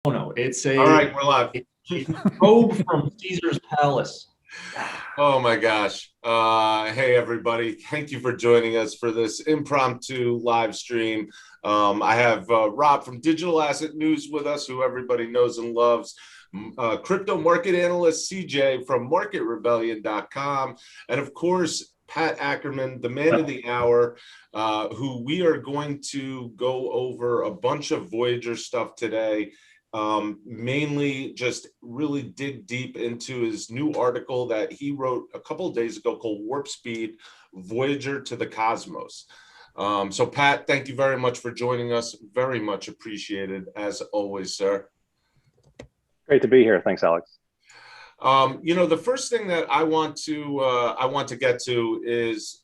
Oh no, it's All a right, we're live. it's a robe from Caesar's palace. Oh my gosh. Hey, everybody. Thank you for joining us for this impromptu live stream. I have Rob from Digital Asset News with us, who everybody knows and loves. Crypto market analyst CJ from marketrebellion.com. And of course, Pat Ackerman, the man of the hour, who we are going to go over a bunch of Voyager stuff today. Mainly just really dig deep into his new article that he wrote a couple of days ago called Warp Speed, Voyager to the Cosmos. So Pat, thank you very much for joining us. Very much appreciated as always, sir. Great to be here. Thanks, Alex. The first thing that I want to get to is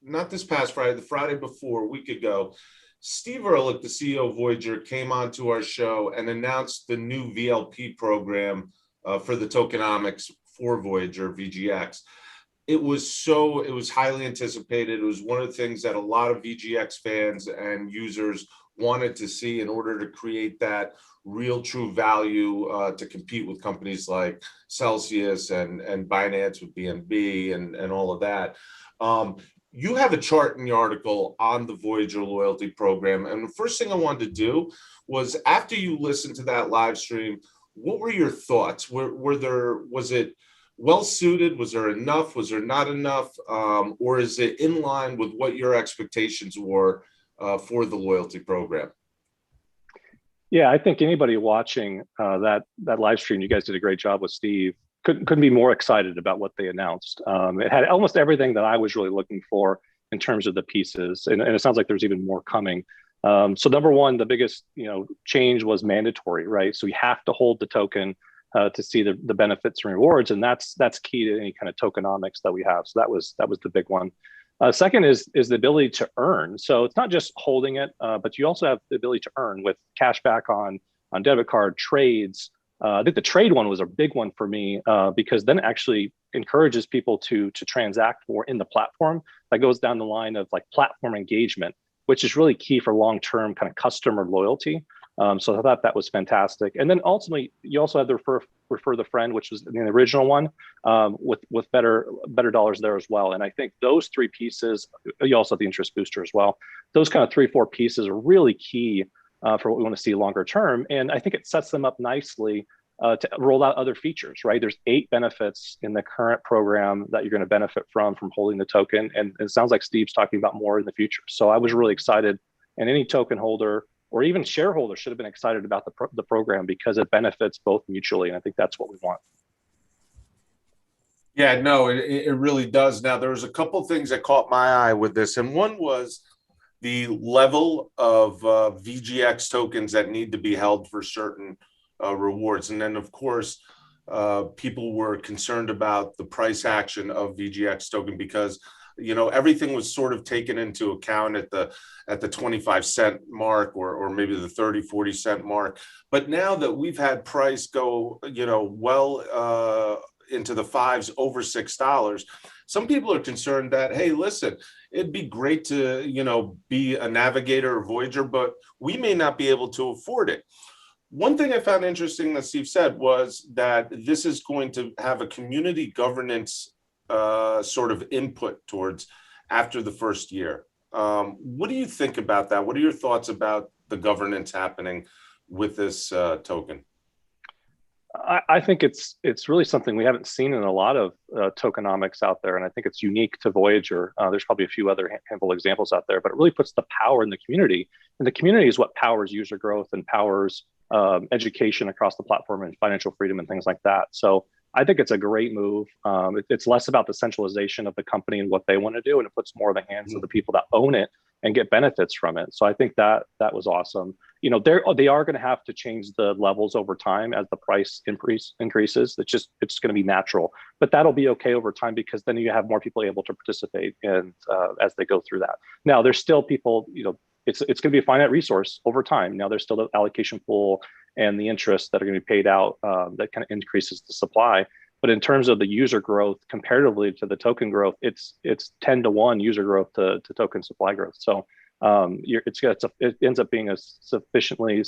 not this past Friday, the Friday before, a week ago, Steve Ehrlich, the CEO of Voyager, came onto our show and announced the new VLP program for the tokenomics for Voyager, VGX. It was highly anticipated. It was one of the things that a lot of VGX fans and users wanted to see in order to create that real true value to compete with companies like Celsius and Binance with BNB and all of that. You have a chart in the article on the Voyager Loyalty Program. And the first thing I wanted to do was, after you listened to that live stream, what were your thoughts? Was it well suited? Was there enough? Was there not enough? Or is it in line with what your expectations were for the loyalty program? Yeah, I think anybody watching that live stream, you guys did a great job with Steve. Couldn't be more excited about what they announced. It had almost everything that I was really looking for in terms of the pieces, and it sounds like there's even more coming. So number one, the biggest change was mandatory, right? So we have to hold the token to see the benefits and rewards, and that's key to any kind of tokenomics that we have. So that was the big one. Second is the ability to earn. So it's not just holding it, but you also have the ability to earn with cash back on debit card trades. I think the trade one was a big one for me because then it actually encourages people to transact more in the platform. That goes down the line of like platform engagement, which is really key for long-term kind of customer loyalty. So I thought that was fantastic. And then ultimately, you also had the refer the friend, which was the original one, with better dollars there as well. And I think those three pieces, you also have the interest booster as well. Those kind of 3-4 pieces are really key for what we want to see longer term. And I think it sets them up nicely to roll out other features, right? There's 8 benefits in the current program that you're going to benefit from holding the token. And it sounds like Steve's talking about more in the future. So I was really excited. And any token holder or even shareholders should have been excited about the program because it benefits both mutually. And I think that's what we want. Yeah, no, it really does. Now, there was a couple things that caught my eye with this. And one was the level of VGX tokens that need to be held for certain rewards. And then, of course, people were concerned about the price action of VGX token because everything was sort of taken into account at the 25 cent mark or maybe the 30-40 cent mark. But now that we've had price go well into the fives, over $6, some people are concerned that, hey, listen, it'd be great to be a navigator or Voyager, but we may not be able to afford it. One thing I found interesting that Steve said was that this is going to have a community governance sort of input towards after the first year. What do you think about that? What are your thoughts about the governance happening with this token? I think it's really something we haven't seen in a lot of tokenomics out there, and I think it's unique to Voyager. There's probably a few other handful of examples out there, but it really puts the power in the community, and the community is what powers user growth and powers education across the platform and financial freedom and things like that. So I think it's a great move. It's less about the centralization of the company and what they want to do, and it puts more in the hands of the people that own it and get benefits from it. So I think that was awesome. They are going to have to change the levels over time as the price increases. It's going to be natural, but that'll be okay over time because then you have more people able to participate and as they go through that. Now, there's still people. It's going to be a finite resource over time. Now, there's still the allocation pool and the interest that are going to be paid out that kind of increases the supply. But in terms of the user growth comparatively to the token growth, it's 10 to 1 user growth to token supply growth. So it ends up being a sufficiently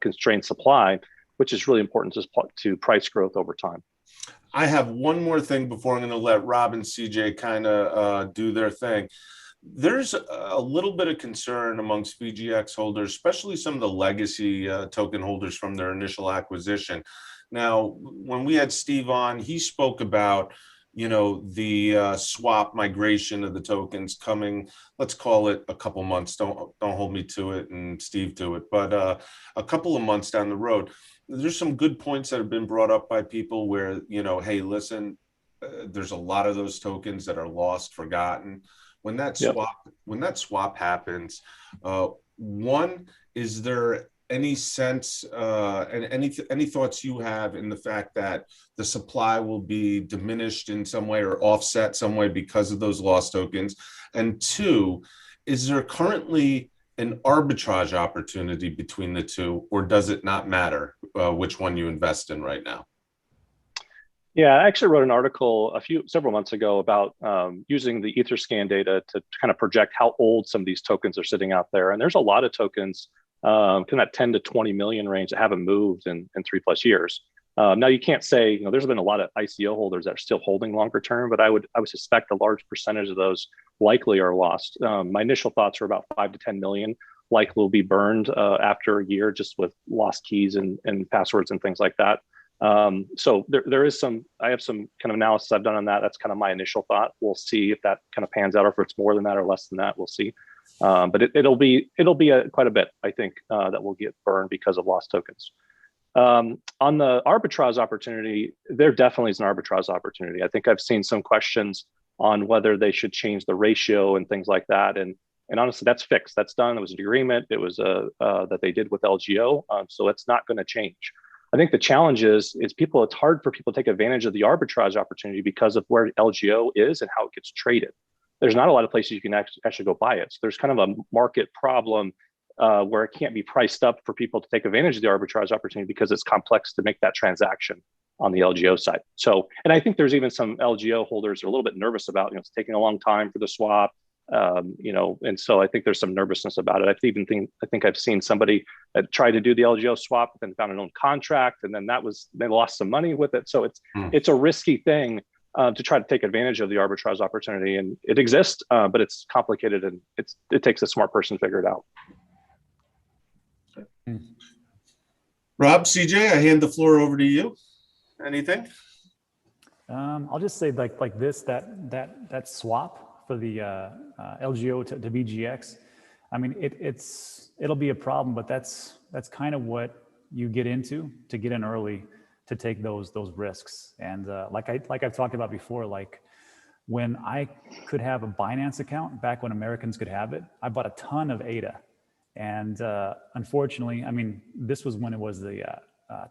constrained supply, which is really important to price growth over time. I have one more thing before I'm going to let Rob and CJ kind of do their thing. There's a little bit of concern amongst VGX holders, especially some of the legacy token holders from their initial acquisition. Now, when we had Steve on, he spoke about, the swap migration of the tokens coming, let's call it a couple months. Don't hold me to it and Steve to it, but a couple of months down the road. There's some good points that have been brought up by people where, hey, listen, there's a lot of those tokens that are lost, forgotten. When that swap happens, one, is there any sense and any thoughts you have in the fact that the supply will be diminished in some way or offset some way because of those lost tokens? And two, is there currently an arbitrage opportunity between the two, or does it not matter which one you invest in right now? Yeah, I actually wrote an article several months ago about using the Etherscan data to kind of project how old some of these tokens are sitting out there. And there's a lot of tokens in that 10 to 20 million range that haven't moved in 3+ years. Now you can't say, there's been a lot of ICO holders that are still holding longer term, but I would suspect a large percentage of those likely are lost. My initial thoughts are about 5 to 10 million likely will be burned after a year, just with lost keys and passwords and things like that. So there is I have some kind of analysis I've done on that. That's kind of my initial thought. We'll see if that kind of pans out, or if it's more than that or less than that. We'll see. But it'll be quite a bit, I think, that will get burned because of lost tokens. On the arbitrage opportunity, there definitely is an arbitrage opportunity. I think I've seen some questions on whether they should change the ratio and things like that. And honestly, that's fixed. That's done. It was an agreement. It was that they did with LGO. So it's not going to change. I think the challenge is it's hard for people to take advantage of the arbitrage opportunity because of where LGO is and how it gets traded. There's not a lot of places you can actually go buy it. So there's kind of a market problem where it can't be priced up for people to take advantage of the arbitrage opportunity because it's complex to make that transaction on the LGO side. So, and I think there's even some LGO holders are a little bit nervous about, it's taking a long time for the swap. And so I think there's some nervousness about it. I think I've seen somebody that tried to do the LGO swap, but then found an own contract, and then they lost some money with it. So it's a risky thing to try to take advantage of the arbitrage opportunity, and it exists, but it's complicated, and it takes a smart person to figure it out. Rob, CJ, I hand the floor over to you. Anything? I'll just say like this, that swap for the LGO to VGX. I mean, it'll be a problem, but that's kind of what you get into to get in early, to take those risks. And like I've talked about before, like when I could have a Binance account back when Americans could have it, I bought a ton of ADA. And unfortunately, I mean, this was when it was the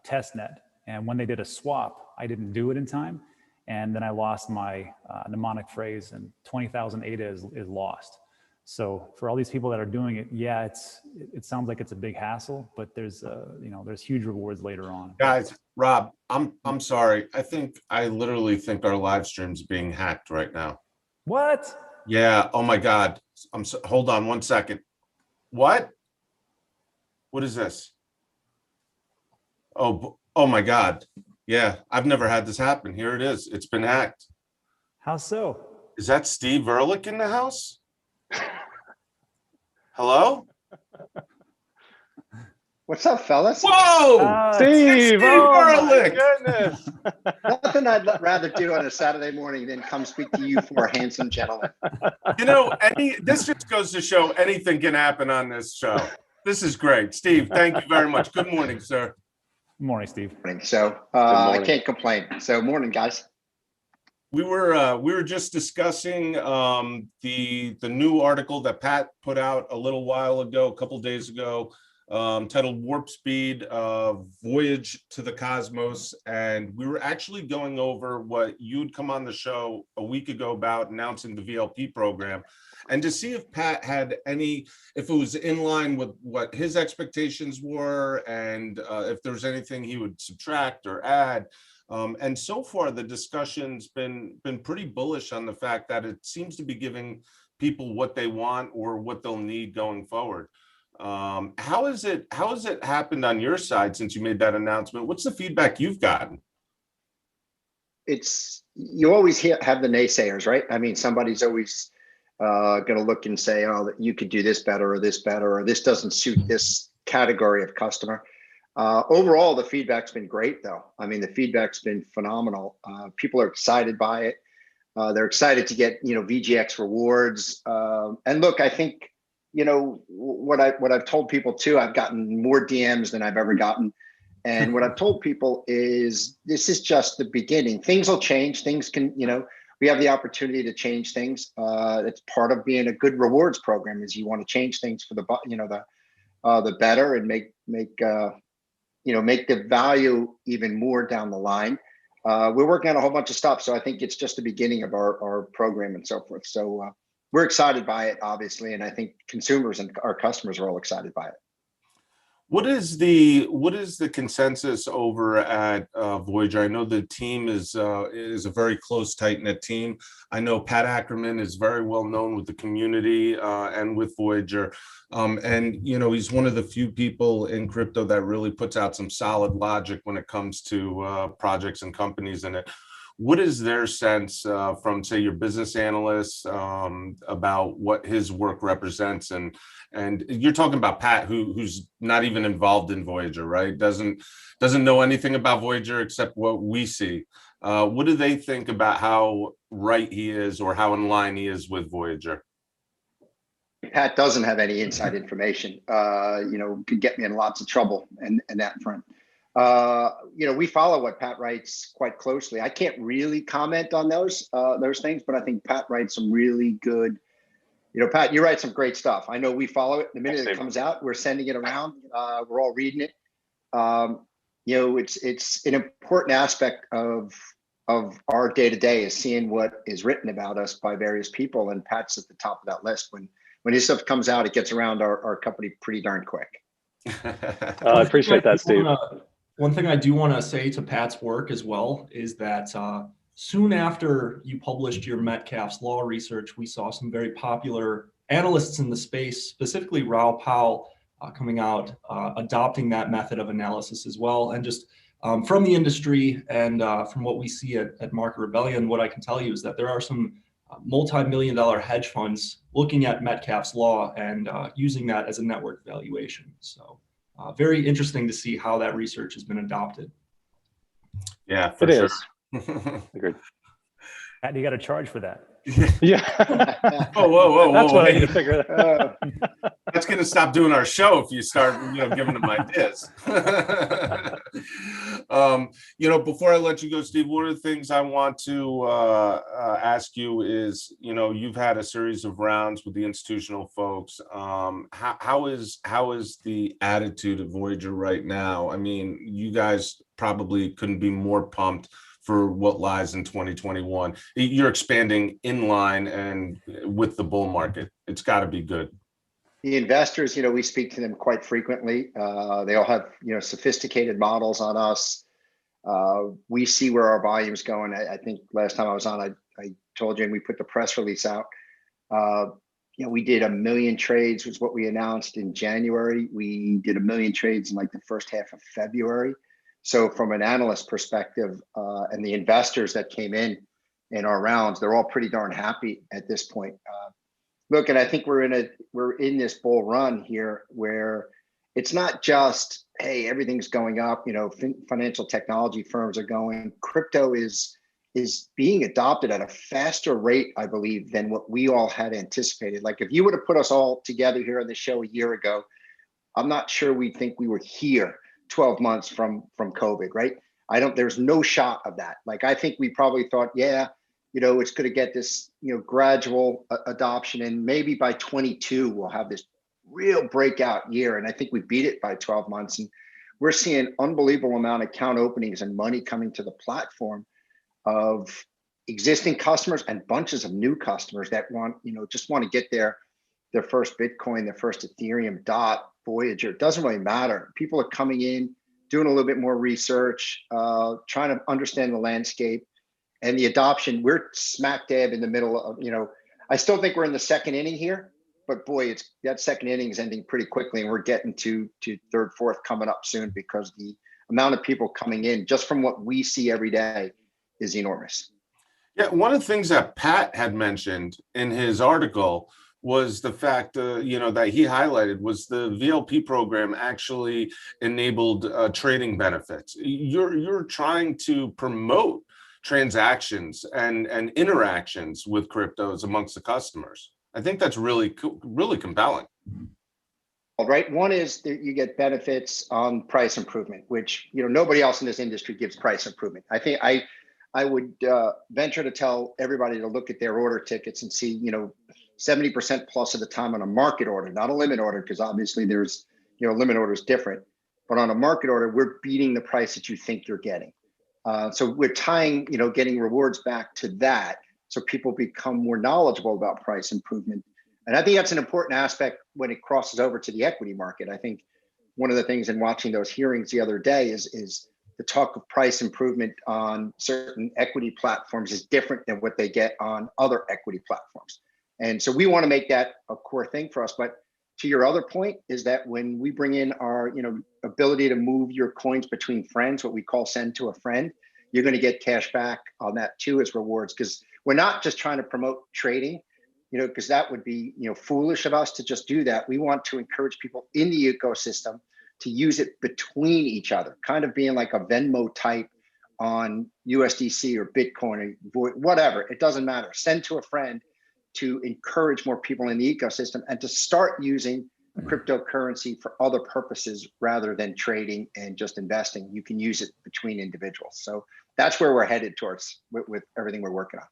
test net. And when they did a swap, I didn't do it in time. And then I lost my mnemonic phrase, and 20,000 ADA is lost. So for all these people that are doing it, yeah, it sounds like it's a big hassle, but there's huge rewards later on. Guys, Rob, I'm sorry. I literally think our live stream's being hacked right now. What? Yeah. Oh my God. Hold on 1 second. What? What is this? Oh my God. Yeah, I've never had this happen. Here it is. It's been hacked. How so? Is that Steve Ehrlich in the house? Hello? What's up, fellas? Whoa! Steve! Oh Ehrlich! my goodness! Nothing I'd rather do on a Saturday morning than come speak to you four handsome gentlemen. This just goes to show anything can happen on this show. This is great. Steve, thank you very much. Good morning, sir. Good morning, Steve. So I can't complain. So morning, guys. We were just discussing the new article that Pat put out a little while ago, a couple days ago, titled "Warp Speed: Voyage to the Cosmos," and we were actually going over what you'd come on the show a week ago about announcing the VLP program, and to see if Pat had if it was in line with what his expectations were, and if there was anything he would subtract or add. And so far, the discussion's been pretty bullish on the fact that it seems to be giving people what they want or what they'll need going forward. How has it happened on your side since you made that announcement? What's the feedback you've gotten? You always have the naysayers, right? I mean, somebody's always going to look and say, oh, you could do this better, or this doesn't suit this category of customer. Overall, the feedback's been great, though. I mean, the feedback's been phenomenal. People are excited by it. They're excited to get, VGX rewards. And look, I think, what I've told people too, I've gotten more DMs than I've ever gotten. And what I've told people is this is just the beginning. Things will change. Things can, we have the opportunity to change things. It's part of being a good rewards program is you want to change things for the better and make the value even more down the line. We're working on a whole bunch of stuff. So I think it's just the beginning of our program and so forth. So we're excited by it, obviously. And I think consumers and our customers are all excited by it. What is the consensus over at Voyager? I know the team is a very close, tight-knit team. I know Pat Ackerman is very well known with the community and with Voyager, and he's one of the few people in crypto that really puts out some solid logic when it comes to projects and companies in it. What is their sense from, say, your business analysts about what his work represents? And you're talking about Pat, who's not even involved in Voyager, right? Doesn't know anything about Voyager except what we see. What do they think about how right he is or how in line he is with Voyager? Pat doesn't have any inside information. Could get me in lots of trouble in that front. We follow what Pat writes quite closely. I can't really comment on those things, but I think Pat writes some really good. Pat, you write some great stuff. I know we follow it. The minute it comes out, we're sending it around. We're all reading it. It's an important aspect of our day to day is seeing what is written about us by various people, and Pat's at the top of that list. When his stuff comes out, it gets around our company pretty darn quick. I appreciate that, Steve. One thing I do want to say to Pat's work as well is that soon after you published your Metcalfe's Law research, we saw some very popular analysts in the space, specifically Raoul Powell, coming out, adopting that method of analysis as well. And just from the industry and from what we see at Market Rebellion, what I can tell you is that there are some multi-million-dollar hedge funds looking at Metcalfe's Law and using that as a network valuation. So very interesting to see how that research has been adopted. Yeah, for sure. Agreed. Pat, you got to charge for that. Yeah. Whoa. That's what I need Hey, to figure out. that's going to stop doing our show if you start, giving them ideas. Before I let you go, Steve, one of the things I want to ask you is, you've had a series of rounds with the institutional folks. How is the attitude of Voyager right now? I mean, you guys probably couldn't be more pumped for what lies in 2021. You're expanding in line and with the bull market. It's got to be good. The investors, we speak to them quite frequently. They all have, sophisticated models on us. We see where our volume's going. I think last time I was on, I told you, and we put the press release out. We did 1 million trades, was what we announced in January. We did 1 million trades in like the first half of February. So from an analyst perspective, and the investors that came in our rounds, they're all pretty darn happy at this point. Look, and I think we're in this bull run here where it's not just, hey, everything's going up, financial technology firms are going. Crypto is being adopted at a faster rate, I believe, than what we all had anticipated. Like if you would have put us all together here on the show a year ago, I'm not sure we'd think we were here 12 months from COVID, right? There's no shot of that. Like, I think we probably thought, it's going to get this, gradual adoption. And maybe by 22, we'll have this real breakout year. And I think we beat it by 12 months. And we're seeing unbelievable amount of account openings and money coming to the platform of existing customers and bunches of new customers that just want to get their first Bitcoin, their first Ethereum, DOT, Voyager. It doesn't really matter. People are coming in, doing a little bit more research, trying to understand the landscape and the adoption. We're smack dab in the middle of, I still think we're in the second inning here, but boy, that second inning is ending pretty quickly, and we're getting to third, fourth coming up soon because the amount of people coming in just from what we see every day is enormous. Yeah, one of the things that Pat had mentioned in his article was the fact, that he highlighted was the VLP program actually enabled trading benefits. You're trying to promote transactions and interactions with cryptos amongst the customers. I think that's really compelling. Right. One is that you get benefits on price improvement, which nobody else in this industry gives price improvement. I think I would venture to tell everybody to look at their order tickets and see 70% plus of the time on a market order, not a limit order, because obviously there's limit order is different, but on a market order we're beating the price that you think you're getting. So we're tying getting rewards back to that, so people become more knowledgeable about price improvement. And I think that's an important aspect when it crosses over to the equity market. I think one of the things in watching those hearings the other day is the talk of price improvement on certain equity platforms is different than what they get on other equity platforms. And so we want to make that a core thing for us. But to your other point is that when we bring in our ability to move your coins between friends, what we call send to a friend, you're going to get cash back on that too as rewards, because we're not just trying to promote trading, because that would be foolish of us to just do that. We want to encourage people in the ecosystem to use it between each other, kind of being like a Venmo type on USDC or Bitcoin or whatever. It doesn't matter. Send to a friend to encourage more people in the ecosystem and to start using cryptocurrency for other purposes rather than trading and just investing. You can use it between individuals. So that's where we're headed towards with everything we're working on.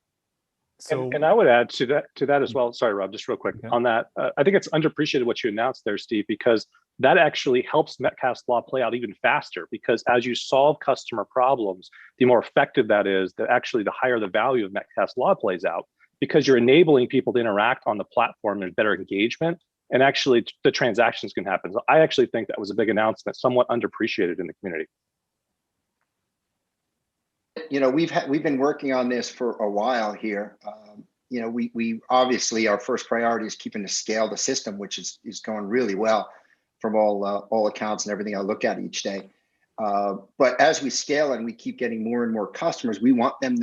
So, and I would add to that as well. Sorry, Rob, just real quick on that. I think it's underappreciated what you announced there, Steve, because that actually helps Metcalfe's law play out even faster, because as you solve customer problems, the more effective that is, the higher the value of Metcalfe's law plays out, because you're enabling people to interact on the platform and better engagement, and actually the transactions can happen. So I actually think that was a big announcement, somewhat underappreciated in the community. We've been working on this for a while here. We obviously, our first priority is keeping to scale the system, which is going really well from all accounts and everything I look at each day. But as we scale and we keep getting more and more customers, we want them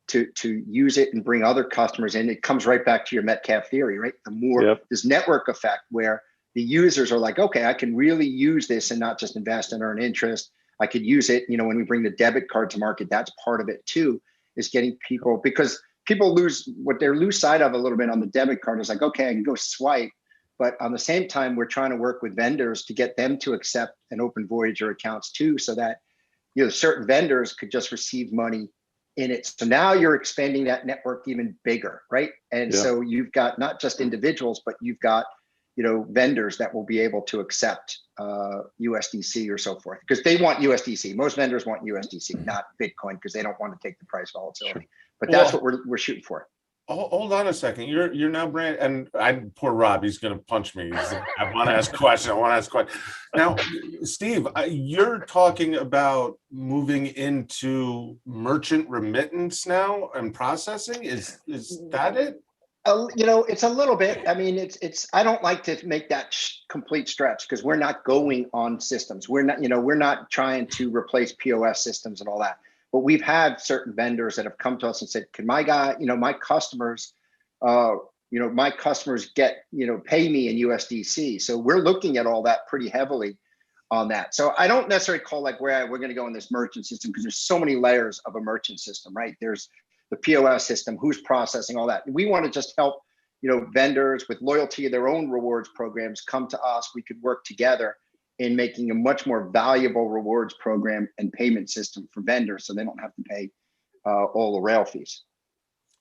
to use it and bring other customers in. It comes right back to your Metcalfe theory, right? The more this network effect where the users are like, okay, I can really use this and not just invest and earn interest. I could use it, when we bring the debit card to market, that's part of it too, is getting people, because people lose sight of a little bit on the debit card is like, okay, I can go swipe. But on the same time, we're trying to work with vendors to get them to accept and open Voyager accounts too, so that, certain vendors could just receive money in it. So now you're expanding that network even bigger, right? And so you've got not just individuals, but you've got, vendors that will be able to accept USDC or so forth, because they want USDC. Most vendors want USDC, not Bitcoin, because they don't want to take the price volatility. Sure. But that's what we're shooting for. Hold on a second. You're now brand, and poor Rob, he's going to punch me. I want to ask a question. Now, Steve, you're talking about moving into merchant remittance now and processing. Is that it? It's a little bit. I mean, it's. I don't like to make that complete stretch, because we're not going on systems. We're not trying to replace POS systems and all that. But we've had certain vendors that have come to us and said, "Can my customers, my customers get, pay me in USDC?" So we're looking at all that pretty heavily on that. So I don't necessarily call like where we're going to go in this merchant system, because there's so many layers of a merchant system, right? There's the POS system, who's processing all that. We want to just help, vendors with loyalty of their own rewards programs come to us. We could work together in making a much more valuable rewards program and payment system for vendors, so they don't have to pay all the rail fees.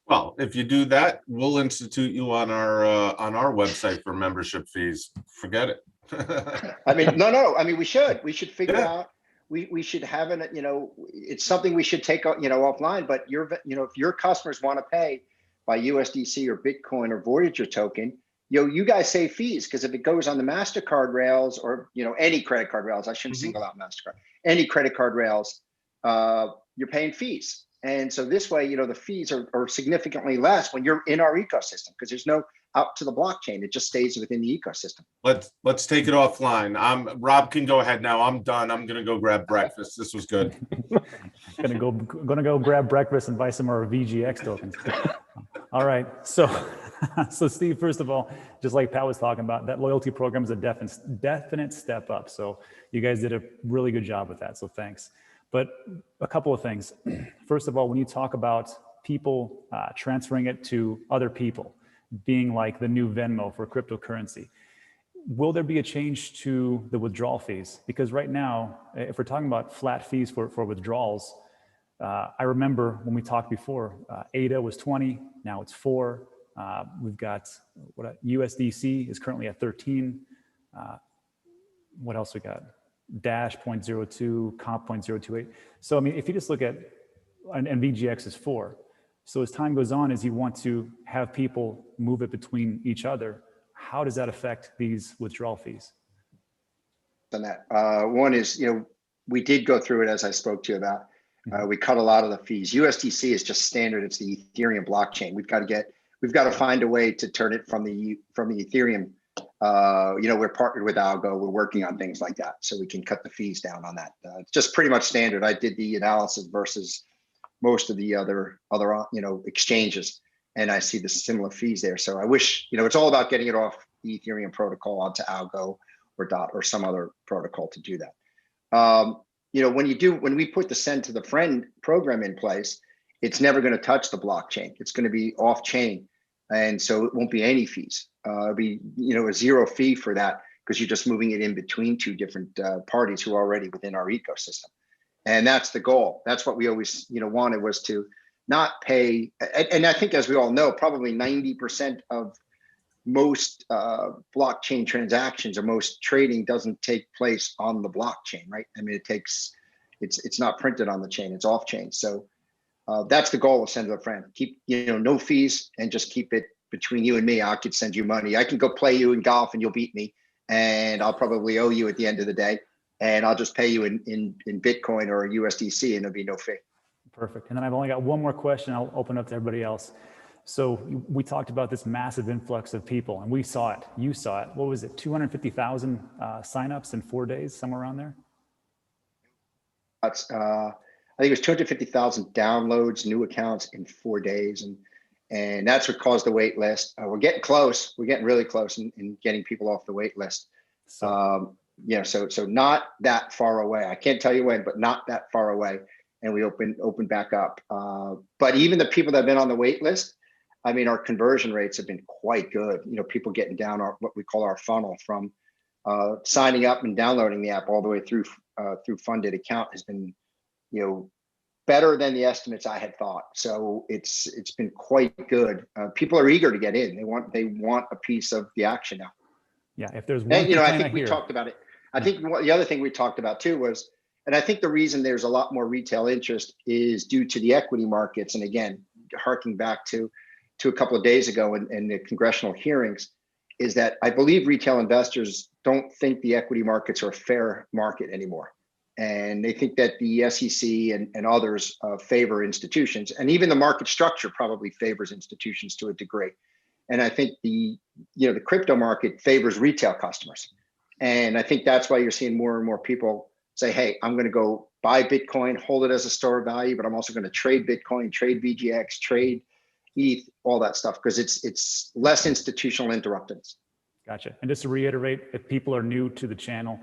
Well, if you do that, we'll institute you on our website for membership fees. Forget it. I mean, no. I mean, we should figure out. We should have it's something we should take offline. But if your customers want to pay by USDC or Bitcoin or Voyager token, you guys save fees, because if it goes on the MasterCard rails or any credit card rails, I shouldn't single out MasterCard, any credit card rails, you're paying fees. And so this way, the fees are significantly less when you're in our ecosystem, because there's no out to the blockchain. It just stays within the ecosystem. Let's take it offline. Rob can go ahead now. I'm done. I'm gonna go grab breakfast. This was good. gonna go grab breakfast and buy some more VGX tokens. All right, so Steve, first of all, just like Pat was talking about, that loyalty program is a definite step up. So you guys did a really good job with that. So thanks. But a couple of things. First of all, when you talk about people transferring it to other people, being like the new Venmo for cryptocurrency, will there be a change to the withdrawal fees? Because right now, if we're talking about flat fees for withdrawals, I remember when we talked before, ADA was 20, now it's 4. We've got USDC is currently at 13. What else we got? Dash 0.02, comp 0.028. So I mean, if you just look at, and VGX is 4. So as time goes on, as you want to have people move it between each other, how does that affect these withdrawal fees? On that, one is, we did go through it as I spoke to you about. We cut a lot of the fees. USDC is just standard. It's the Ethereum blockchain. We've got to find a way to turn it from the Ethereum. We're partnered with Algo. We're working on things like that, so we can cut the fees down on that. It's just pretty much standard. I did the analysis versus most of the other exchanges, and I see the similar fees there. So I wish, it's all about getting it off the Ethereum protocol onto Algo or DOT or some other protocol to do that. When we put the send to the friend program in place, it's never going to touch the blockchain. It's going to be off chain. And so it won't be any fees. It'll be, a zero fee for that, because you're just moving it in between two different parties who are already within our ecosystem. And that's the goal. That's what we always, wanted, was to not pay. And I think, as we all know, probably 90% of most blockchain transactions or most trading doesn't take place on the blockchain, right? I mean, it's not printed on the chain, it's off chain. So that's the goal of send to a friend. Keep, no fees, and just keep it between you and me. I could send you money. I can go play you in golf and you'll beat me, and I'll probably owe you at the end of the day, and I'll just pay you in Bitcoin or USDC, and there'll be no fee. Perfect. And then I've only got one more question. I'll open up to everybody else. So we talked about this massive influx of people, and we saw it. You saw it. What was it? 250,000 signups in 4 days, somewhere around there? That's I think it was 250,000 downloads, new accounts in 4 days, and that's what caused the wait list. We're getting close. We're getting really close in getting people off the wait list. So not that far away. I can't tell you when, but not that far away. And we open back up. But even the people that have been on the wait list, I mean, our conversion rates have been quite good. People getting down what we call our funnel from signing up and downloading the app all the way through funded account has been, better than the estimates I had thought. So it's been quite good. People are eager to get in. They want a piece of the action now. Yeah, if there's one, I think we talked about it. I think the other thing we talked about too was, and I think the reason there's a lot more retail interest is due to the equity markets. And again, harking back to a couple of days ago in the congressional hearings, is that I believe retail investors don't think the equity markets are a fair market anymore. And they think that the SEC and others favor institutions, and even the market structure probably favors institutions to a degree. And I think the crypto market favors retail customers. And I think that's why you're seeing more and more people say, hey, I'm going to go buy Bitcoin, hold it as a store of value, but I'm also going to trade Bitcoin, trade VGX, trade ETH, all that stuff, because it's less institutional interruptions. Gotcha. And just to reiterate, if people are new to the channel,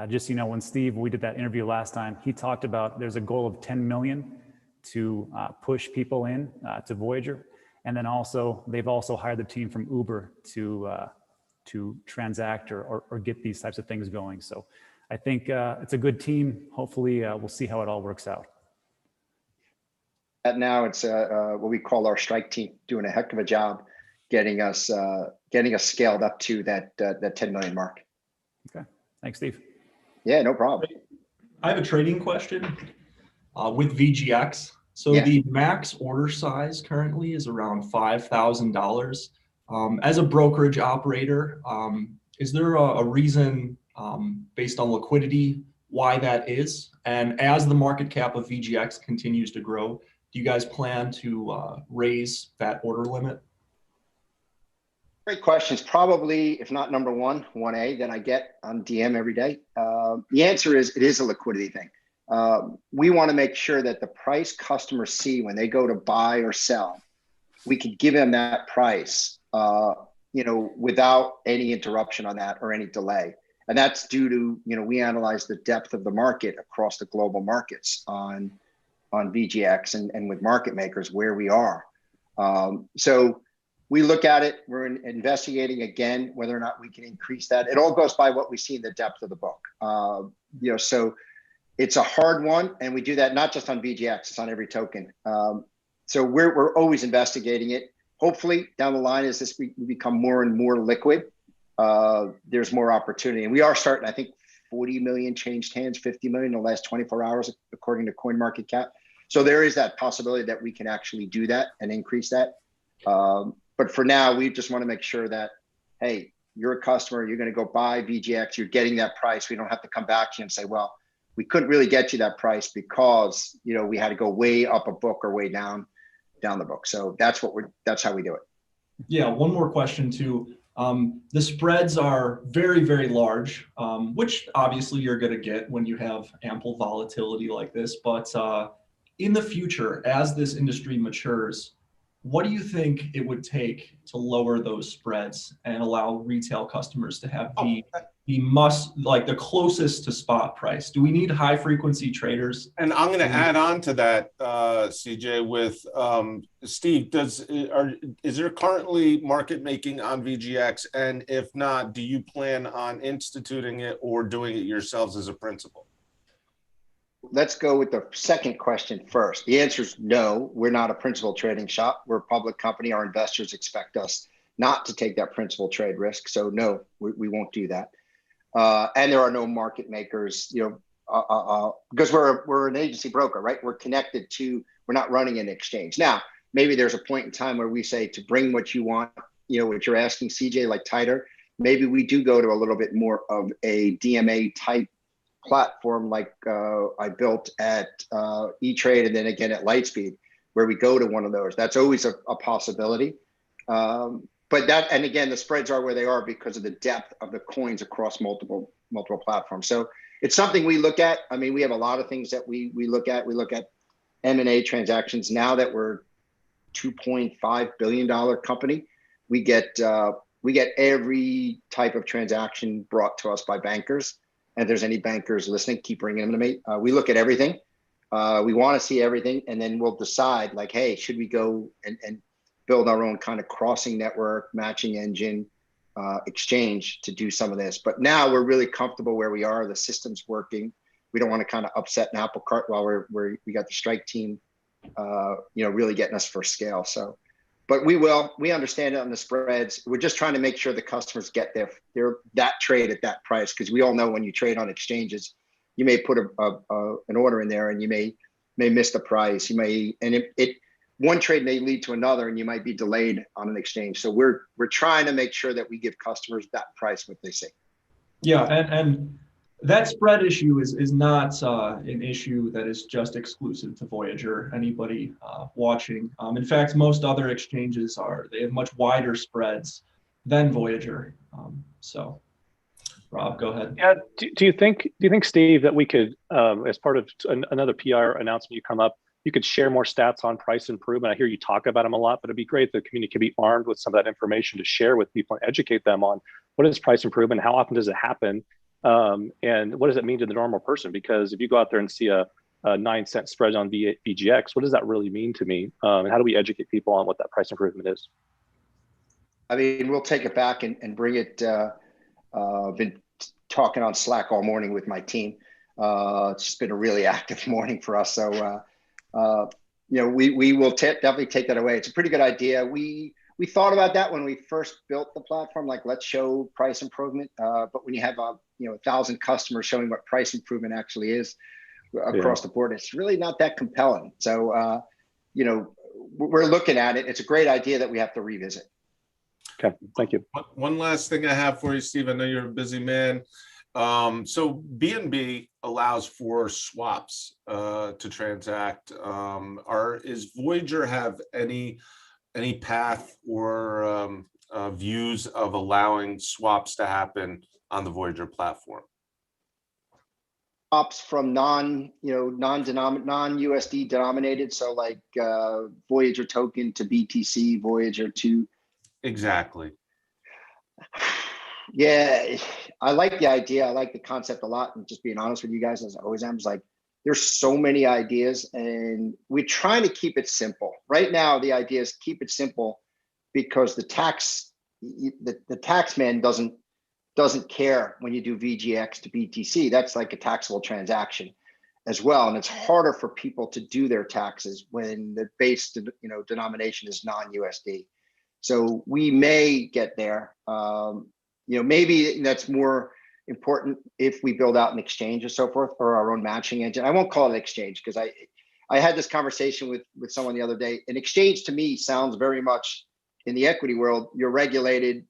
just, when we did that interview last time, he talked about there's a goal of 10 million to push people in to Voyager. And then they've also hired the team from Uber to transact or get these types of things going. So I think it's a good team. Hopefully we'll see how it all works out. Now it's what we call our strike team, doing a heck of a job getting us scaled up to that 10 million mark. Okay. Thanks, Steve. Yeah, no problem. I have a trading question with VGX. So the max order size currently is around $5,000. As a brokerage operator, is there a reason based on liquidity why that is? And as the market cap of VGX continues to grow, do do you guys plan to raise that order limit? Great questions. Probably, if not number one, 1A that I get on DM every day. The answer is it is a liquidity thing. We want to make sure that the price customers see when they go to buy or sell, we can give them that price, without any interruption on that or any delay. And that's due to, we analyze the depth of the market across the global markets on VGX and with market makers where we are. So we look at it, we're investigating again, whether or not we can increase that. It all goes by what we see in the depth of the book. So it's a hard one, and we do that not just on VGX, it's on every token. So we're always investigating it. Hopefully down the line, as we become more and more liquid, there's more opportunity. And we are starting, I think 40 million changed hands, 50 million in the last 24 hours, according to CoinMarketCap. So there is that possibility that we can actually do that and increase that. But for now, we just want to make sure that, hey, you're a customer, you're going to go buy VGX, you're getting that price. We don't have to come back to you and say, well, we couldn't really get you that price because, we had to go way up a book or way down the book. So that's how we do it. Yeah, one more question too. The spreads are very, very large, which obviously you're going to get when you have ample volatility like this. But in the future, as this industry matures, what do you think it would take to lower those spreads and allow retail customers to have the closest to spot price? Do we need high frequency traders? And I'm going to add on to that, CJ, with Steve. Is there currently market making on VGX? And if not, do you plan on instituting it or doing it yourselves as a principal? Let's go with the second question first. The answer is no, we're not a principal trading shop. We're a public company. Our investors expect us not to take that principal trade risk. So no, we won't do that. And there are no market makers, because we're an agency broker, right? We're not running an exchange. Now, maybe there's a point in time where we say to bring what you want, what you're asking, CJ, like tighter, maybe we do go to a little bit more of a DMA type platform like I built at E-Trade and then again at Lightspeed, where we go to one of those. That's always a possibility. But and again, the spreads are where they are because of the depth of the coins across multiple platforms. So it's something we look at. I mean, we have a lot of things that we look at. We look at M&A transactions. Now that we're $2.5 billion company, we get every type of transaction brought to us by bankers. And if there's any bankers listening, keep bringing them to me. We look at everything. We want to see everything, and then we'll decide like, hey, should we go and build our own kind of crossing network, matching engine, exchange to do some of this. But now we're really comfortable where we are. The system's working. We don't want to kind of upset an apple cart while we got the strike team, really getting us for scale. So, but we understand it on the spreads. We're just trying to make sure the customers get that trade at that price. Because we all know when you trade on exchanges, you may put an order in there and you may miss the price. One trade may lead to another and you might be delayed on an exchange. So we're trying to make sure that we give customers that price what they see. Yeah, and that spread issue is not an issue that is just exclusive to Voyager. Anybody watching, in fact, most other exchanges they have much wider spreads than Voyager. So, Rob, go ahead. Yeah. Do you think, Steve, that we could, as part of another PR announcement you come up, you could share more stats on price improvement? I hear you talk about them a lot, but it'd be great if the community could be armed with some of that information to share with people and educate them on what is price improvement, how often does it happen, and what does it mean to the normal person? Because if you go out there and see a 9-cent spread on VGX, what does that really mean to me? And how do we educate people on what that price improvement is? I mean, we'll take it back and bring it. Been talking on Slack all morning with my team. It's just been a really active morning for us. So, we will definitely take that away. It's a pretty good idea. We thought about that when we first built the platform, like let's show price improvement. But when you have 1,000 customers showing what price improvement actually is across the board, it's really not that compelling. So, we're looking at it. It's a great idea that we have to revisit. Okay, thank you. One last thing I have for you, Steve. I know you're a busy man. So BNB allows for swaps to transact. Is Voyager have any path or views of allowing swaps to happen on the Voyager platform? Swaps from non-USD denominated, so like Voyager token to BTC, Voyager to. Exactly. Yeah, I like the idea. I like the concept a lot. And just being honest with you guys, as I always am, is like there's so many ideas, and we're trying to keep it simple. Right now, the idea is keep it simple because the tax man doesn't care when you do VGX to BTC. That's like a taxable transaction as well, and it's harder for people to do their taxes when the base denomination is non-USD. So we may get there. Maybe that's more important if we build out an exchange or so forth, or our own matching engine. I won't call it an exchange because I had this conversation with someone the other day. An exchange to me sounds very much in the equity world. You're regulated.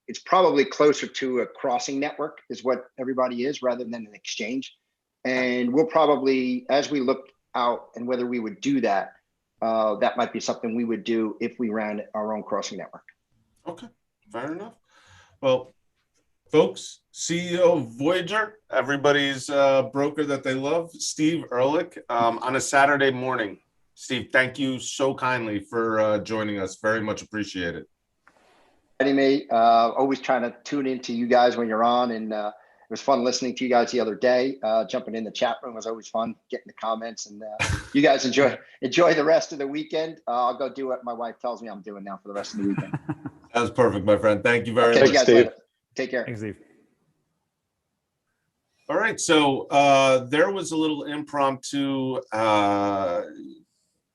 It's probably closer to a crossing network is what everybody is rather than an exchange. And we'll probably, as we look out and whether we would do that, that might be something we would do if we ran our own crossing network. Okay. Fair enough. Well, folks, CEO of Voyager, everybody's broker that they love, Steve Ehrlich, on a Saturday morning. Steve, thank you so kindly for joining us. Very much appreciated. Me, always trying to tune into you guys when you're on, and it was fun listening to you guys the other day. Jumping in the chat room was always fun, getting the comments, and you guys enjoy the rest of the weekend. I'll go do what my wife tells me I'm doing now for the rest of the weekend. That was perfect, my friend. Thank you very much. much. You guys later. Take care. Thanks, Steve. All right, so there was a little impromptu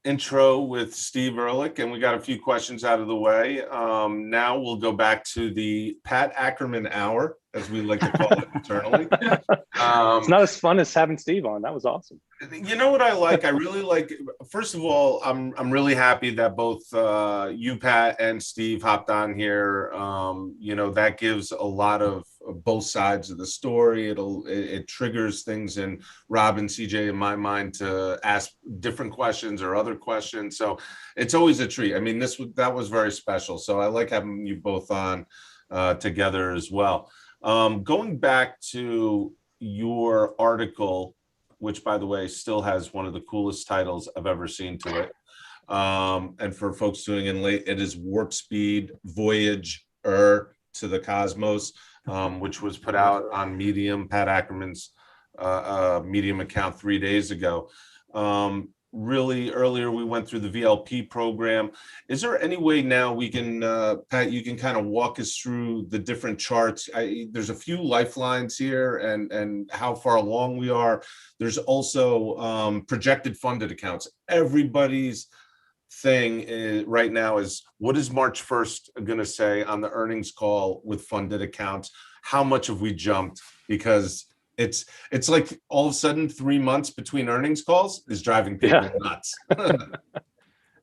intro with Steve Ehrlich, and we got a few questions out of the way. Now we'll go back to the Pat Ackerman hour, as we like to call it internally. It's not as fun as having Steve on. That was awesome. You know what I like? I really like, first of all, I'm really happy that both you, Pat, and Steve hopped on here. That gives a lot of both sides of the story. It triggers things in Rob and CJ in my mind to ask different questions or other questions. So it's always a treat. I mean, that was very special. So I like having you both on together as well. Going back to your article, which, by the way, still has one of the coolest titles I've ever seen to it. And for folks tuning in late, it is Warp Speed Voyage to the Cosmos, which was put out on Medium, Pat Ackerman's Medium account 3 days ago. Really earlier, we went through the VLP program. Is there any way now we can, Pat, you can kind of walk us through the different charts? There's a few lifelines here and how far along we are. There's also projected funded accounts. Everybody's thing right now is, what is March 1st going to say on the earnings call with funded accounts? How much have we jumped? Because it's like all of a sudden 3 months between earnings calls is driving people nuts.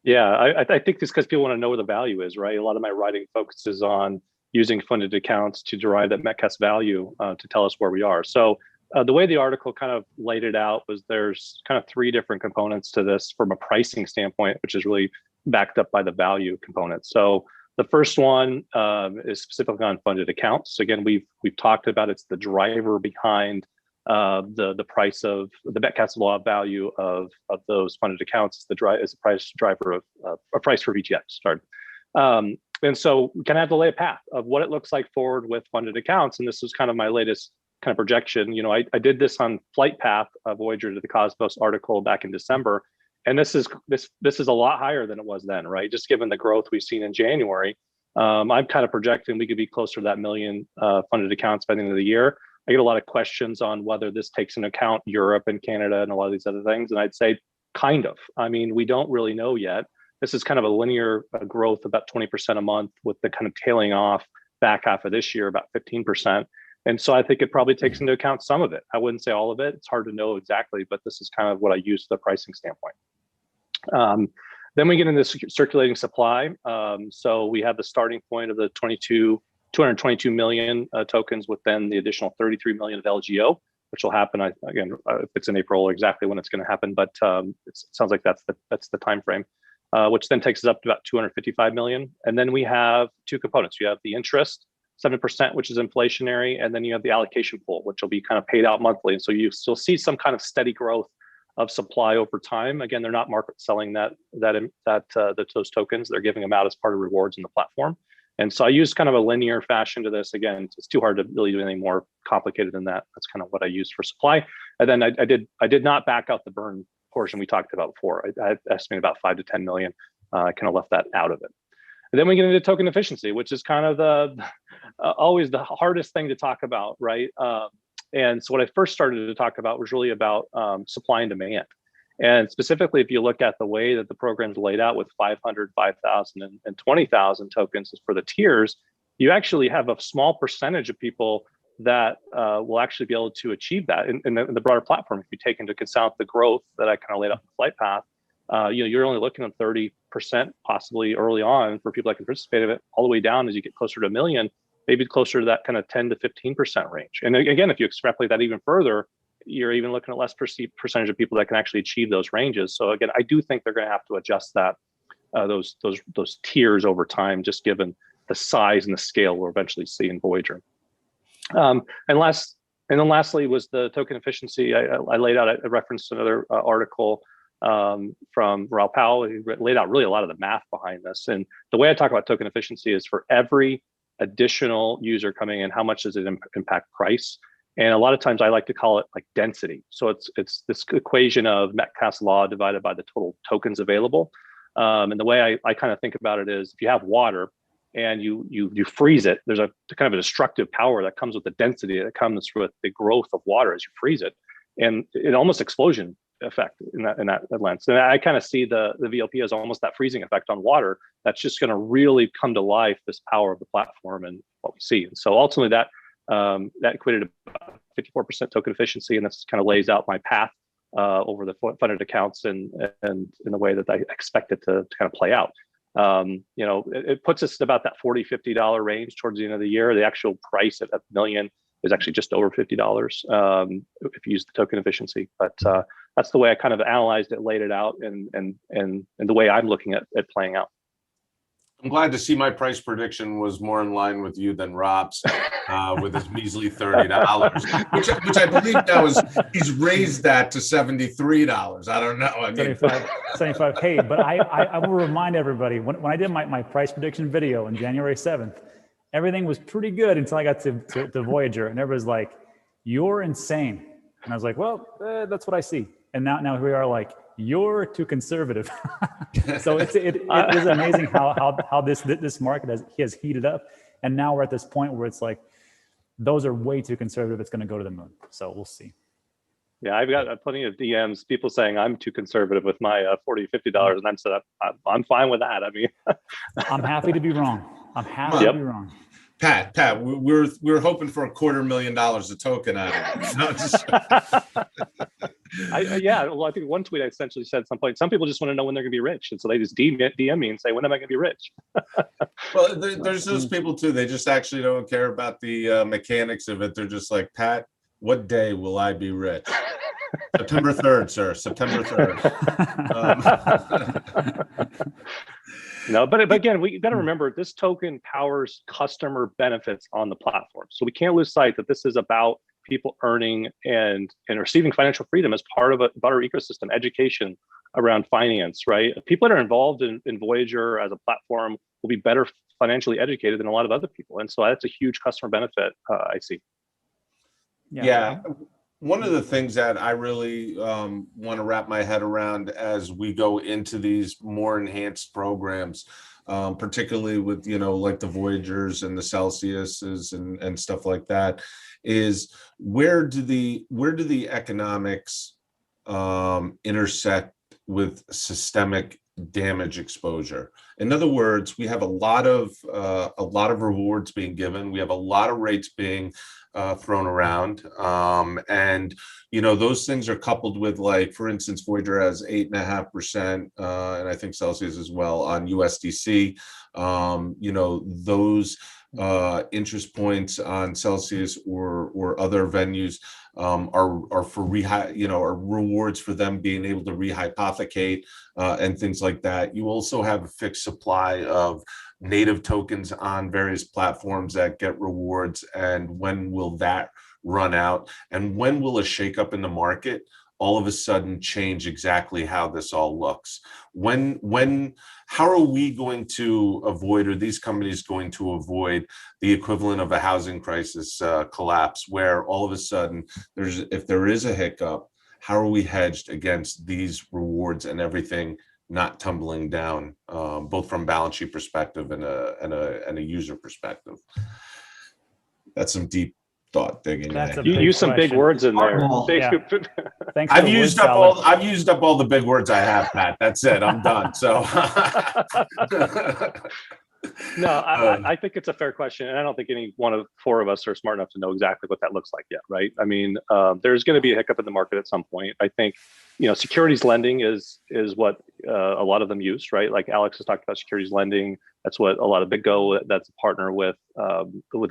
Yeah, I think it's because people want to know where the value is, right? A lot of my writing focuses on using funded accounts to derive that Metcalfe's value to tell us where we are. So the way the article kind of laid it out was there's kind of 3 different components to this from a pricing standpoint, which is really backed up by the value component. So the first one is specifically on funded accounts. So again, we've talked about it's the driver behind the price of the Metcalfe's law value of those funded accounts. Is the price driver of a price for VGX. Sorry. And so we kind of have to lay a path of what it looks like forward with funded accounts. And this is kind of my latest kind of projection. I did this on Flight Path, Voyager to the Cosmos article back in December. And this is a lot higher than it was then, right? Just given the growth we've seen in January, I'm kind of projecting we could be closer to that million funded accounts by the end of the year. I get a lot of questions on whether this takes into account Europe and Canada and a lot of these other things. And I'd say kind of. I mean, we don't really know yet. This is kind of a linear growth, about 20% a month, with the kind of tailing off back half of this year, about 15%. And so I think it probably takes into account some of it. I wouldn't say all of it. It's hard to know exactly, but this is kind of what I use for the pricing standpoint. Then we get into circulating supply. So we have the starting point of the 22 222 million tokens with then the additional 33 million of LGO, which will happen again if it's in April or exactly when it's going to happen, but it sounds like that's the time frame, which then takes us up to about 255 million. And then we have two components. You have the interest, 7%, which is inflationary, and then you have the allocation pool, which will be kind of paid out monthly. And so you still see some kind of steady growth of supply over time. Again, they're not market selling those tokens. They're giving them out as part of rewards in the platform. And so I use kind of a linear fashion to this. Again, it's too hard to really do anything more complicated than that. That's kind of what I used for supply. And then I did not back out the burn portion we talked about before. I estimated about 5 to 10 million. I kind of left that out of it. And then we get into token efficiency, which is kind of always the hardest thing to talk about, right? And so what I first started to talk about was really about supply and demand. And specifically, if you look at the way that the program's laid out with 500, 5,000, and 20,000 tokens for the tiers, you actually have a small percentage of people that will actually be able to achieve that in the broader platform. If you take into account the growth that I kind of laid out in the flight path, you're only looking at 30% possibly early on for people that can participate in it, all the way down as you get closer to 1 million, maybe closer to that kind of 10 to 15% range. And again, if you extrapolate that even further, you're even looking at less percentage of people that can actually achieve those ranges. So again, I do think they're going to have to adjust that those tiers over time, just given the size and the scale we'll eventually see in Voyager. And then lastly was the token efficiency. I laid out, I referenced another article from Raoul Powell, who laid out really a lot of the math behind this. And the way I talk about token efficiency is for every additional user coming in, how much does it impact price? And a lot of times I like to call it like density. So it's this equation of Metcalfe's law divided by the total tokens available. And the way I kind of think about it is, if you have water and you freeze it, there's a kind of a destructive power that comes with the density that comes with the growth of water as you freeze it, and it almost explosion effect in that lens. And I kind of see the VLP as almost that freezing effect on water that's just going to really come to life, this power of the platform and what we see. And so ultimately that equated to about 54% token efficiency, and this kind of lays out my path over the funded accounts and in the way that I expect it to kind of play out. It puts us at about that $40, $50 range towards the end of the year. The actual price at $1 million is actually just over $50 if you use the token efficiency. But that's the way I kind of analyzed it, laid it out, and the way I'm looking at it playing out. I'm glad to see my price prediction was more in line with you than Rob's with his measly $30, which I believe now he's raised that to $73. I don't know. I mean, 75. Hey, but I will remind everybody, when I did my price prediction video on January 7th, everything was pretty good until I got to Voyager, and everybody's like, "You're insane," and I was like, "Well, that's what I see." And now here we are, like, "You're too conservative." So it is amazing how this market has heated up, and now we're at this point where it's like, those are way too conservative. It's going to go to the moon. So we'll see. Yeah, I've got plenty of DMs, people saying I'm too conservative with my $40, $50, and I'm fine with that. I mean, I'm happy to be wrong. I'm happy to be wrong. Pat, we're hoping for $250,000 a token out of it. No, just... Well, I think one tweet I essentially said at some point, some people just want to know when they're going to be rich, and so they just DM me and say, "When am I going to be rich?" Well, there's those people too. They just actually don't care about the mechanics of it. They're just like, "Pat, what day will I be rich?" September 3rd, sir. September 3rd. No, but again, we got to remember, this token powers customer benefits on the platform. So we can't lose sight that this is about people earning and receiving financial freedom as part of a broader ecosystem, education around finance, right? People that are involved in Voyager as a platform will be better financially educated than a lot of other people. And so that's a huge customer benefit I see. Yeah. One of the things that I really want to wrap my head around as we go into these more enhanced programs, particularly with, like the Voyagers and the Celsiuses and stuff like that, is where do the economics intersect with systemic damage exposure? In other words, we have a lot of rewards being given. We have a lot of rates being thrown around, and those things are coupled with, like, for instance, Voyager has 8.5%, and I think Celsius as well on USDC. Those interest points on Celsius or other venues are for are rewards for them being able to rehypothecate and things like that. You also have a fixed supply of native tokens on various platforms that get rewards. And when will that run out? And when will a shakeup in the market all of a sudden change exactly how this all looks? How are we going to avoid, or these companies going to avoid, the equivalent of a housing crisis collapse, where all of a sudden if there is a hiccup, how are we hedged against these rewards and everything not tumbling down, both from balance sheet perspective and a user perspective? That's some deep thought digging. You use some big words in there. Yeah. Thanks. I've used up all the big words I have, Pat. That's it. I'm done. So no, I think it's a fair question, and I don't think any one of four of us are smart enough to know exactly what that looks like yet, right? I mean, there's going to be a hiccup in the market at some point. I think, securities lending is what a lot of them use, right? Like Alex has talked about securities lending. That's what a lot of BitGo, that's a partner with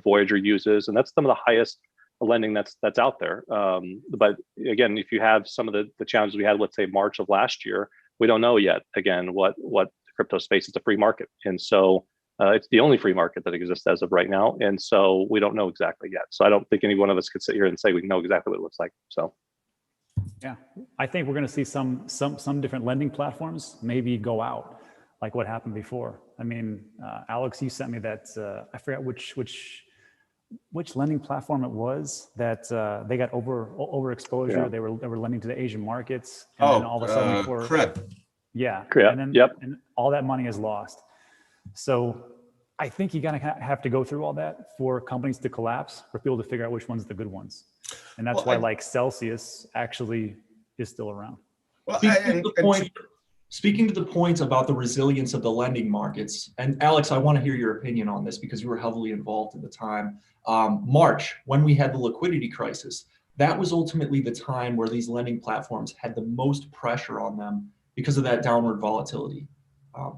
Voyager, uses, and that's some of the highest lending that's out there. But again, if you have some of the challenges we had, let's say March of last year, we don't know yet. Again, what the crypto space is, a free market, and so it's the only free market that exists as of right now, and so we don't know exactly yet. So I don't think any one of us could sit here and say we know exactly what it looks like. So yeah, I think we're going to see some different lending platforms maybe go out, like what happened before. I mean, Alex, you sent me that I forgot which lending platform it was that they got overexposure. Yeah. They were lending to the Asian markets, and then all of a sudden Cred. Yeah, Cred. And then and all that money is lost. So I think you're gonna have to go through all that for companies to collapse, for people to figure out which one's the good ones, and that's why like Celsius actually is still around. Well, speaking to the point about the resilience of the lending markets, and Alex, I want to hear your opinion on this because you were heavily involved at the time. March, when we had the liquidity crisis, that was ultimately the time where these lending platforms had the most pressure on them because of that downward volatility.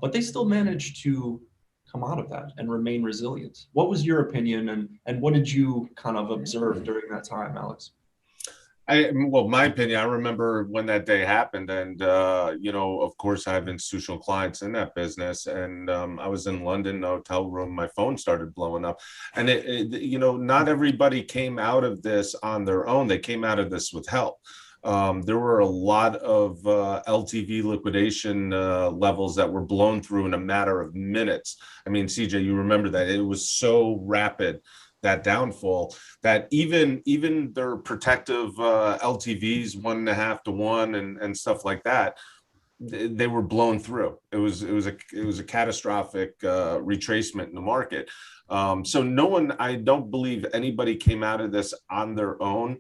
But they still managed to come out of that and remain resilient. What was your opinion, and what did you kind of observe during that time, Alex? My opinion, I remember when that day happened, and of course I have institutional clients in that business, and I was in London in a hotel room, my phone started blowing up, and not everybody came out of this on their own. They came out of this with help. There were a lot of LTV liquidation levels that were blown through in a matter of minutes. I mean, CJ, you remember that it was so rapid, that downfall, that even their protective LTVs 1.5 to 1 and stuff like that, they were blown through. It was a catastrophic retracement in the market. So I don't believe anybody came out of this on their own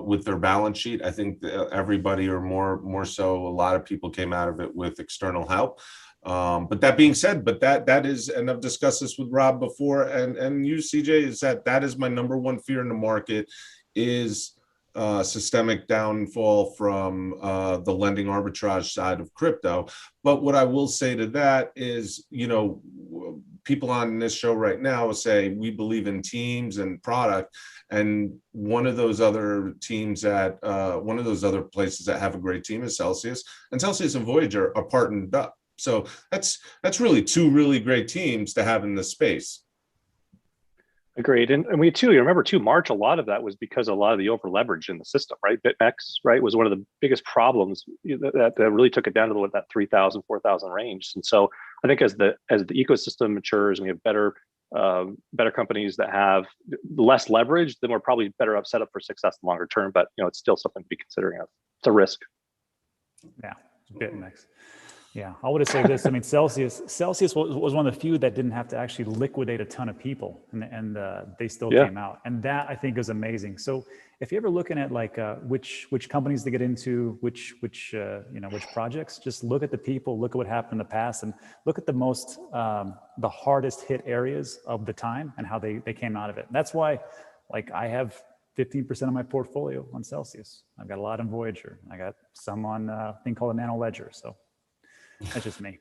with their balance sheet. I think everybody, or more so, a lot of people came out of it with external help. But that being said, that is, and I've discussed this with Rob before, and you, CJ, is that is my number one fear in the market, is systemic downfall from the lending arbitrage side of crypto. But what I will say to that is, people on this show right now say we believe in teams and product, and one of those other teams one of those other places that have a great team is Celsius, and Celsius and Voyager are partnered up. So that's really two really great teams to have in this space. Agreed. And we too, you remember too, March, a lot of that was because a lot of the over leverage in the system, right? BitMEX, right, was one of the biggest problems that really took it down to that 3,000, 4,000 range. And so I think as the ecosystem matures and we have better companies that have less leverage, then we're probably better set up for success in the longer term. But it's still something to be considering. It's a risk. Yeah, BitMEX. Yeah, I would say this. I mean, Celsius was one of the few that didn't have to actually liquidate a ton of people, and they still came out, and that I think is amazing. So if you're ever looking at like which companies to get into, which projects, just look at the people, look at what happened in the past, and look at the hardest hit areas of the time and how they came out of it. And that's why, like, I have 15% of my portfolio on Celsius. I've got a lot in Voyager. I got some on a thing called a Nano Ledger. So. That's just me.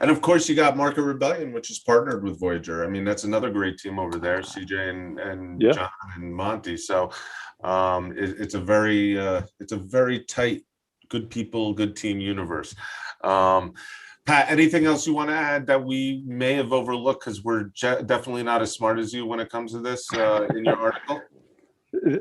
And of course, you got Market Rebellion, which is partnered with Voyager. I mean, that's another great team over there, CJ and Yeah. John and Monty. So it's a very tight, good people, good team universe. Pat, anything else you want to add that we may have overlooked because we're definitely not as smart as you when it comes to this in your article?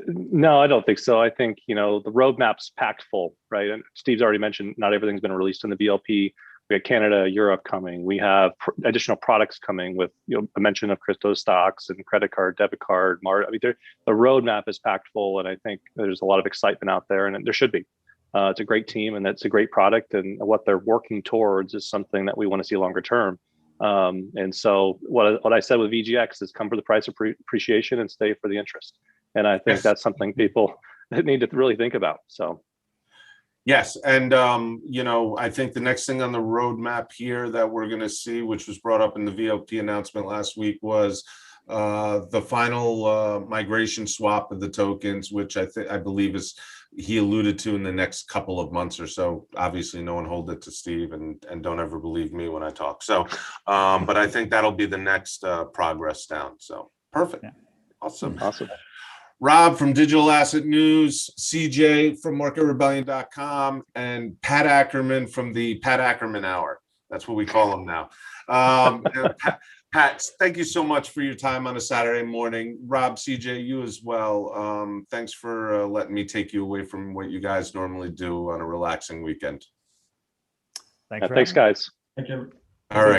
No, I don't think so. I think, the roadmap's packed full, right? And Steve's already mentioned not everything's been released in the VLP. We have Canada, Europe coming. We have additional products coming with, a mention of crypto stocks and credit card, debit card, I mean, the roadmap is packed full, and I think there's a lot of excitement out there, and there should be. It's a great team, and it's a great product, and what they're working towards is something that we want to see longer term. And so what I said with VGX is come for the price appreciation and stay for the interest. And I think that's something people need to really think about. So. Yes. And, I think the next thing on the roadmap here that we're going to see, which was brought up in the VLP announcement last week, was the final migration swap of the tokens, which I believe he alluded to in the next couple of months or so. Obviously, no one hold it to Steve, and don't ever believe me when I talk. So, but I think that'll be the next progress down. So perfect. Yeah. Awesome. Rob from Digital Asset News, CJ from MarketRebellion.com, and Pat Ackerman from the Pat Ackerman Hour. That's what we call him now. Pat, thank you so much for your time on a Saturday morning. Rob, CJ, you as well. Thanks for letting me take you away from what you guys normally do on a relaxing weekend. Thanks, guys. Thank you. All right.